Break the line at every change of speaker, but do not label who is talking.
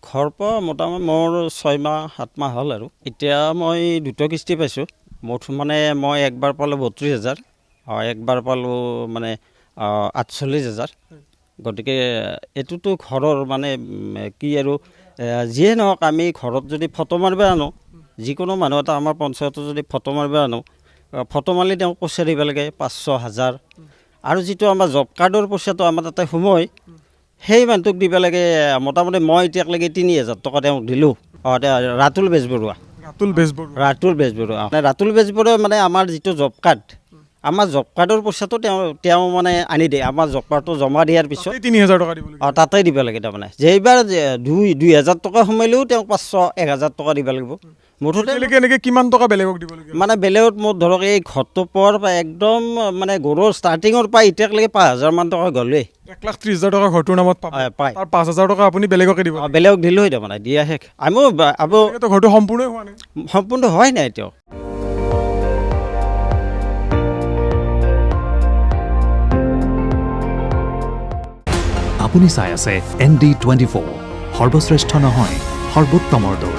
ঘৰৰ পৰা মোটামুটি মোৰ 6 মাহ 7 মাহ হ'ল আৰু এতিয়া মই 2টা কিস্তি পাইছোঁ মুঠ মানে মই একবাৰ পালোঁ 32,000 একবাৰ পালোঁ মানে 48,000 গতিকে এইটোতো ঘৰৰ মানে কি আৰু যিয়ে নহওক আমি ঘৰত যদি ফটো মাৰিব আনো যিকোনো মানুহ এটা আমাৰ পঞ্চায়তত যদি ফটো মাৰিব আনো ফটো মাৰিলে তেওঁক পইচা দিব লাগে 500,000 আৰু যিটো আমাৰ জব কাৰ্ডৰ পইচাটো আমাৰ তাতে সোমায় সেই মানুহটোক দিব লাগে মোটামুটি মই এতিয়ালৈকে 3,000 টকা তেওঁক দিলোঁ ৰাতুল বেজবৰুৱা ৰাতুল বেজবৰুৱা মানে আমাৰ যিটো জব কাৰ্ড আমাৰ জব কাৰ্ডৰ পইচাটো তেওঁ মানে আনি দিয়ে আমাৰ জব কাৰ্ডটো জমা দিয়াৰ পিছত
3,000 টকা দিব লাগিব
তাতেই দিব লাগে তাৰমানে যেইবাৰ 2,000 টকা সোমাইলেও তেওঁক 500-1,000 টকা দিব লাগিব মুঠতে
এনেকৈ কিমান টকা বেলেগক দিব লাগিব
মানে বেলেগত মোৰ ধৰক এই ঘৰটো পোৱাৰ পৰা একদম মানে গৰুৰ ষ্টাৰ্টিঙৰ পৰা এতিয়ালৈকে 5,000 মান টকা গ'লেই
1,30,000 টকা ঘৰটোৰ নামত পাব
পায়
তাৰ 5,000 টকা আপুনি বেলেগকে দিব
বেলেগক দিলোঁ তাৰমানে দিয়া শেষ আমিও
ঘৰটো সম্পূৰ্ণই হোৱা নাই
সম্পূৰ্ণ হয় নাই এতিয়াও
আপুনি চাই আছে ND24 সৰ্বশ্ৰেষ্ঠ নহয় সৰ্বোত্তমৰ দৌৰ